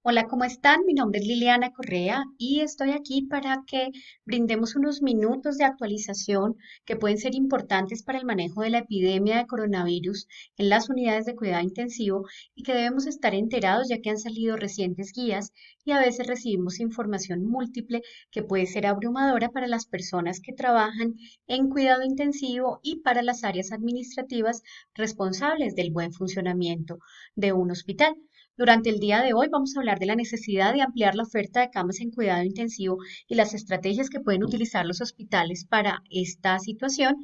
Hola, ¿cómo están? Mi nombre es Liliana Correa y estoy aquí para que brindemos unos minutos de actualización que pueden ser importantes para el manejo de la epidemia de coronavirus en las unidades de cuidado intensivo y que debemos estar enterados ya que han salido recientes guías y a veces recibimos información múltiple que puede ser abrumadora para las personas que trabajan en cuidado intensivo y para las áreas administrativas responsables del buen funcionamiento de un hospital. Durante el día de hoy vamos a hablar de la necesidad de ampliar la oferta de camas en cuidado intensivo y las estrategias que pueden utilizar los hospitales para esta situación,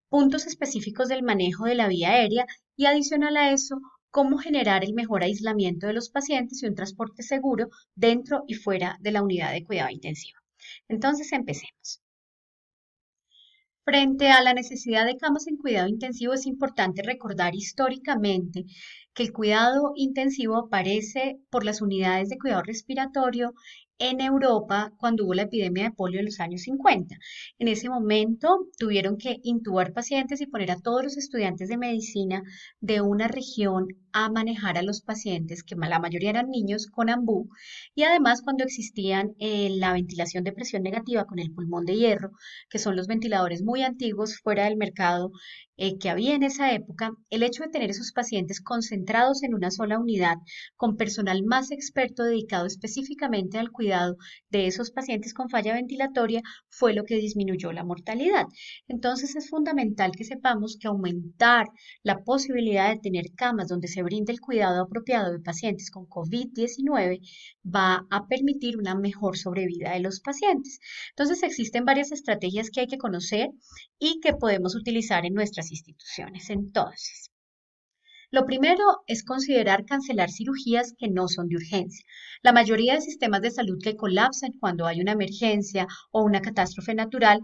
puntos específicos del manejo de la vía aérea y adicional a eso, cómo generar el mejor aislamiento de los pacientes y un transporte seguro dentro y fuera de la unidad de cuidado intensivo. Entonces, empecemos. Frente a la necesidad de camas en cuidado intensivo, es importante recordar históricamente que el cuidado intensivo aparece por las unidades de cuidado respiratorio en Europa cuando hubo la epidemia de polio en los años 50. En ese momento tuvieron que intubar pacientes y poner a todos los estudiantes de medicina de una región a manejar a los pacientes, que la mayoría eran niños, con ambú. Y además, cuando existían la ventilación de presión negativa con el pulmón de hierro, que son los ventiladores muy antiguos fuera del mercado que había en esa época, el hecho de tener esos pacientes concentrados en una sola unidad, con personal más experto dedicado específicamente al cuidado de esos pacientes con falla ventilatoria, fue lo que disminuyó la mortalidad. Entonces es fundamental que sepamos que aumentar la posibilidad de tener camas donde se brinde el cuidado apropiado de pacientes con COVID-19 va a permitir una mejor sobrevida de los pacientes. Entonces, existen varias estrategias que hay que conocer y que podemos utilizar en nuestras instituciones. Entonces, lo primero es considerar cancelar cirugías que no son de urgencia. La mayoría de sistemas de salud que colapsan cuando hay una emergencia o una catástrofe natural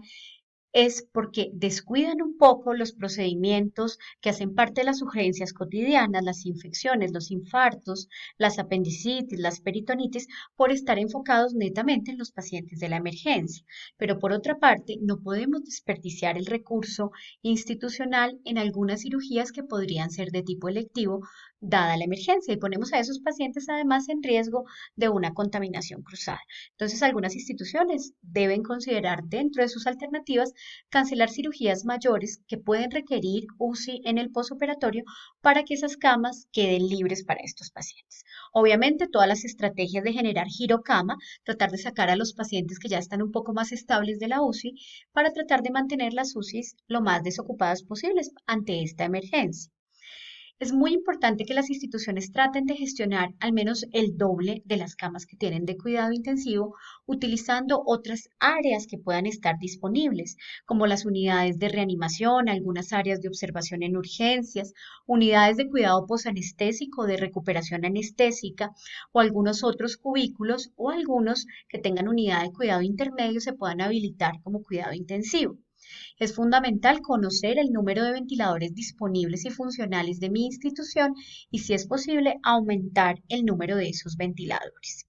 es porque descuidan un poco los procedimientos que hacen parte de las urgencias cotidianas, las infecciones, los infartos, las apendicitis, las peritonitis, por estar enfocados netamente en los pacientes de la emergencia. Pero por otra parte, no podemos desperdiciar el recurso institucional en algunas cirugías que podrían ser de tipo electivo, dada la emergencia, y ponemos a esos pacientes además en riesgo de una contaminación cruzada. Entonces, algunas instituciones deben considerar dentro de sus alternativas cancelar cirugías mayores que pueden requerir UCI en el posoperatorio para que esas camas queden libres para estos pacientes. Obviamente, todas las estrategias de generar girocama, tratar de sacar a los pacientes que ya están un poco más estables de la UCI para tratar de mantener las UCIs lo más desocupadas posibles ante esta emergencia. Es muy importante que las instituciones traten de gestionar al menos el doble de las camas que tienen de cuidado intensivo, utilizando otras áreas que puedan estar disponibles, como las unidades de reanimación, algunas áreas de observación en urgencias, unidades de cuidado posanestésico, de recuperación anestésica, o algunos otros cubículos, o algunos que tengan unidad de cuidado intermedio se puedan habilitar como cuidado intensivo. Es fundamental conocer el número de ventiladores disponibles y funcionales de mi institución y, si es posible, aumentar el número de esos ventiladores.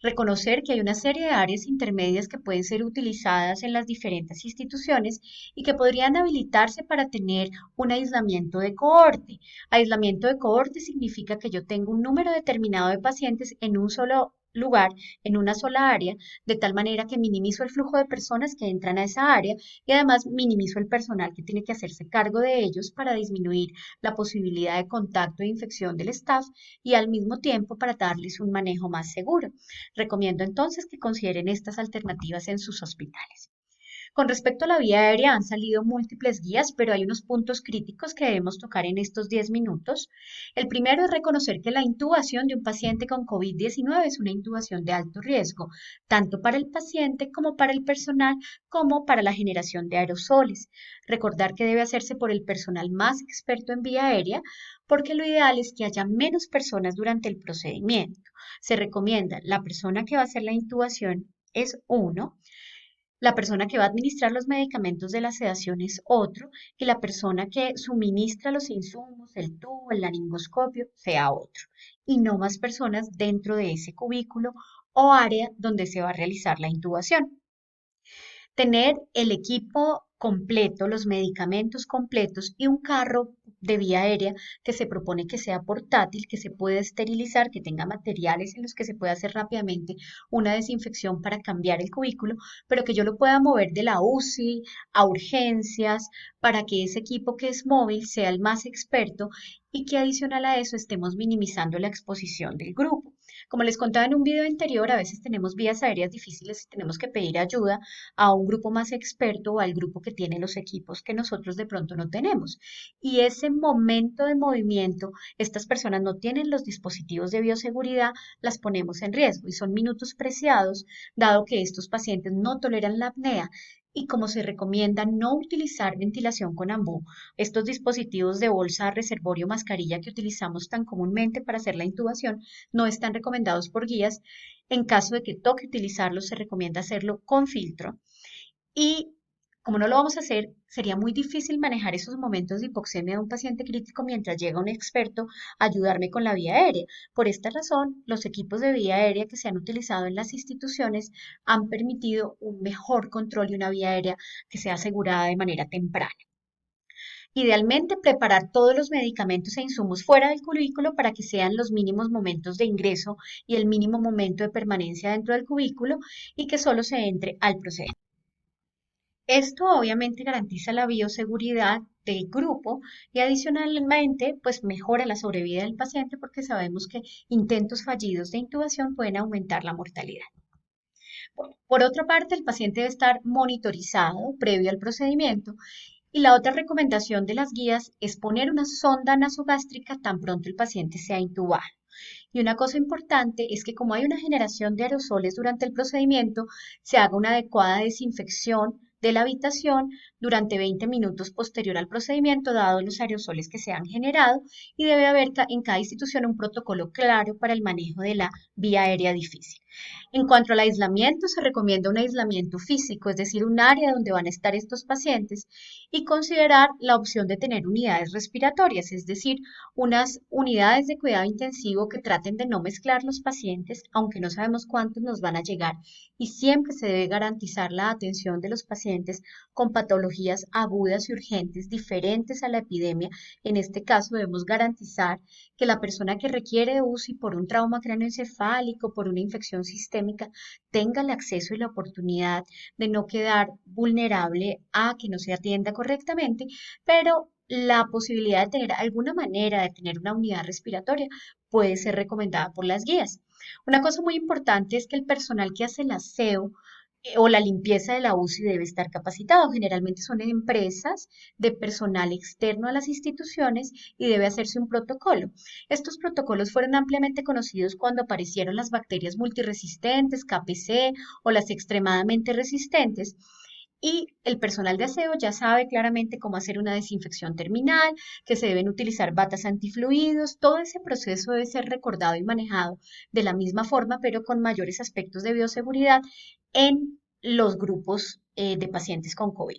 Reconocer que hay una serie de áreas intermedias que pueden ser utilizadas en las diferentes instituciones y que podrían habilitarse para tener un aislamiento de cohorte. Aislamiento de cohorte significa que yo tengo un número determinado de pacientes en un solo lugar, en una sola área, de tal manera que minimizo el flujo de personas que entran a esa área y además minimizo el personal que tiene que hacerse cargo de ellos para disminuir la posibilidad de contacto e infección del staff y al mismo tiempo para darles un manejo más seguro. Recomiendo entonces que consideren estas alternativas en sus hospitales. Con respecto a la vía aérea, han salido múltiples guías, pero hay unos puntos críticos que debemos tocar en estos 10 minutos. El primero es reconocer que la intubación de un paciente con COVID-19 es una intubación de alto riesgo, tanto para el paciente como para el personal, como para la generación de aerosoles. Recordar que debe hacerse por el personal más experto en vía aérea, porque lo ideal es que haya menos personas durante el procedimiento. Se recomienda la persona que va a hacer la intubación es uno, la persona que va a administrar los medicamentos de la sedación es otro y la persona que suministra los insumos, el tubo, el laringoscopio, sea otro. Y no más personas dentro de ese cubículo o área donde se va a realizar la intubación. Tener el equipo completo, los medicamentos completos y un carro de vía aérea que se propone que sea portátil, que se pueda esterilizar, que tenga materiales en los que se pueda hacer rápidamente una desinfección para cambiar el cubículo, pero que yo lo pueda mover de la UCI a urgencias para que ese equipo que es móvil sea el más experto y que adicional a eso estemos minimizando la exposición del grupo. Como les contaba en un video anterior, a veces tenemos vías aéreas difíciles y tenemos que pedir ayuda a un grupo más experto o al grupo que tiene los equipos que nosotros de pronto no tenemos. Y ese momento de movimiento, estas personas no tienen los dispositivos de bioseguridad, las ponemos en riesgo y son minutos preciados, dado que estos pacientes no toleran la apnea. Y como se recomienda no utilizar ventilación con ambú, estos dispositivos de bolsa, reservorio, mascarilla que utilizamos tan comúnmente para hacer la intubación no están recomendados por guías. En caso de que toque utilizarlos, se recomienda hacerlo con filtro. Y como no lo vamos a hacer, sería muy difícil manejar esos momentos de hipoxemia de un paciente crítico mientras llega un experto a ayudarme con la vía aérea. Por esta razón, los equipos de vía aérea que se han utilizado en las instituciones han permitido un mejor control y una vía aérea que sea asegurada de manera temprana. Idealmente, preparar todos los medicamentos e insumos fuera del cubículo para que sean los mínimos momentos de ingreso y el mínimo momento de permanencia dentro del cubículo y que solo se entre al procedimiento. Esto obviamente garantiza la bioseguridad del grupo y adicionalmente pues mejora la sobrevida del paciente porque sabemos que intentos fallidos de intubación pueden aumentar la mortalidad. Bueno, por otra parte, el paciente debe estar monitorizado previo al procedimiento y la otra recomendación de las guías es poner una sonda nasogástrica tan pronto el paciente sea intubado. Y una cosa importante es que como hay una generación de aerosoles durante el procedimiento, se haga una adecuada desinfección de la habitación durante 20 minutos posterior al procedimiento, dados los aerosoles que se han generado, y debe haber en cada institución un protocolo claro para el manejo de la vía aérea difícil. En cuanto al aislamiento, se recomienda un aislamiento físico, es decir, un área donde van a estar estos pacientes, y considerar la opción de tener unidades respiratorias, es decir, unas unidades de cuidado intensivo que traten de no mezclar los pacientes, aunque no sabemos cuántos nos van a llegar, y siempre se debe garantizar la atención de los pacientes con patologías agudas y urgentes diferentes a la epidemia. En este caso, debemos garantizar que la persona que requiere de UCI por un trauma cráneoencefálico, por una infección sistémica, tenga el acceso y la oportunidad de no quedar vulnerable a que no se atienda correctamente, pero la posibilidad de tener alguna manera de tener una unidad respiratoria puede ser recomendada por las guías. Una cosa muy importante es que el personal que hace el aseo o la limpieza de la UCI debe estar capacitado. Generalmente son empresas de personal externo a las instituciones y debe hacerse un protocolo. Estos protocolos fueron ampliamente conocidos cuando aparecieron las bacterias multiresistentes, KPC o las extremadamente resistentes. Y el personal de aseo ya sabe claramente cómo hacer una desinfección terminal, que se deben utilizar batas antifluidos. Todo ese proceso debe ser recordado y manejado de la misma forma, pero con mayores aspectos de bioseguridad en los grupos de pacientes con COVID.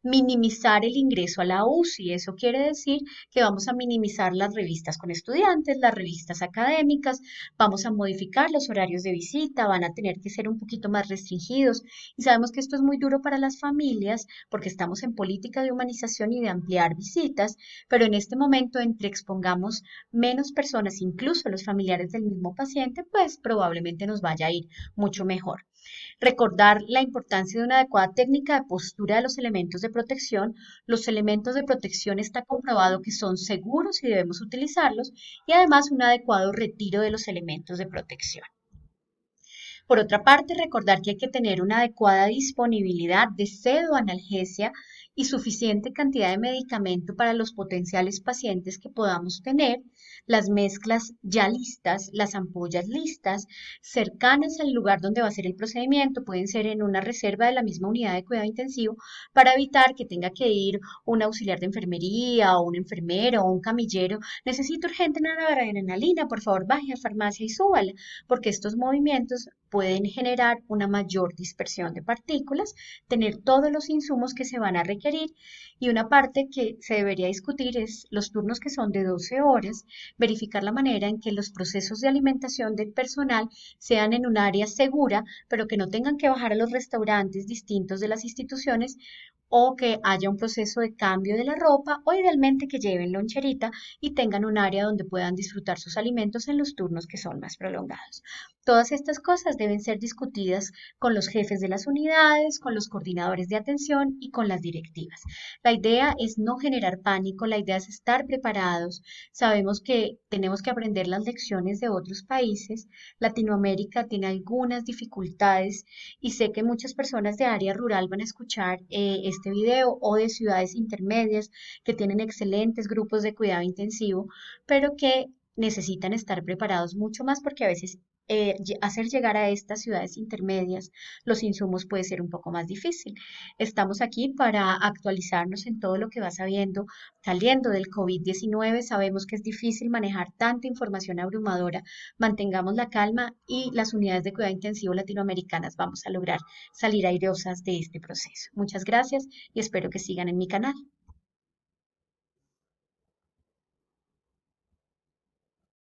Minimizar el ingreso a la UCI, eso quiere decir que vamos a minimizar las revistas con estudiantes, las revistas académicas, vamos a modificar los horarios de visita, van a tener que ser un poquito más restringidos y sabemos que esto es muy duro para las familias porque estamos en política de humanización y de ampliar visitas, pero en este momento entre expongamos menos personas, incluso los familiares del mismo paciente, pues probablemente nos vaya a ir mucho mejor. Recordar la importancia de una adecuada técnica de postura de los elementos de protección. Los elementos de protección está comprobado que son seguros y debemos utilizarlos y además un adecuado retiro de los elementos de protección. Por otra parte, recordar que hay que tener una adecuada disponibilidad de pseudoanalgesia y suficiente cantidad de medicamento para los potenciales pacientes que podamos tener, las mezclas ya listas, las ampollas listas, cercanas al lugar donde va a ser el procedimiento, pueden ser en una reserva de la misma unidad de cuidado intensivo para evitar que tenga que ir un auxiliar de enfermería o un enfermero o un camillero. Necesito urgente una adrenalina, por favor, vaya a farmacia y súbala porque estos movimientos pueden generar una mayor dispersión de partículas, tener todos los insumos que se van a requerir requerir. Y una parte que se debería discutir es los turnos que son de 12 horas, verificar la manera en que los procesos de alimentación del personal sean en un área segura, pero que no tengan que bajar a los restaurantes distintos de las instituciones o que haya un proceso de cambio de la ropa o idealmente que lleven loncherita y tengan un área donde puedan disfrutar sus alimentos en los turnos que son más prolongados. Todas estas cosas deben ser discutidas con los jefes de las unidades, con los coordinadores de atención y con las directivas. La idea es no generar pánico, la idea es estar preparados. Sabemos que tenemos que aprender las lecciones de otros países. Latinoamérica tiene algunas dificultades y sé que muchas personas de área rural van a escuchar este video o de ciudades intermedias que tienen excelentes grupos de cuidado intensivo, pero que necesitan estar preparados mucho más porque a veces hacer llegar a estas ciudades intermedias los insumos puede ser un poco más difícil. Estamos aquí para actualizarnos en todo lo que va sabiendo, saliendo del COVID-19. Sabemos que es difícil manejar tanta información abrumadora. Mantengamos la calma y las unidades de cuidado intensivo latinoamericanas vamos a lograr salir airosas de este proceso. Muchas gracias y espero que sigan en mi canal.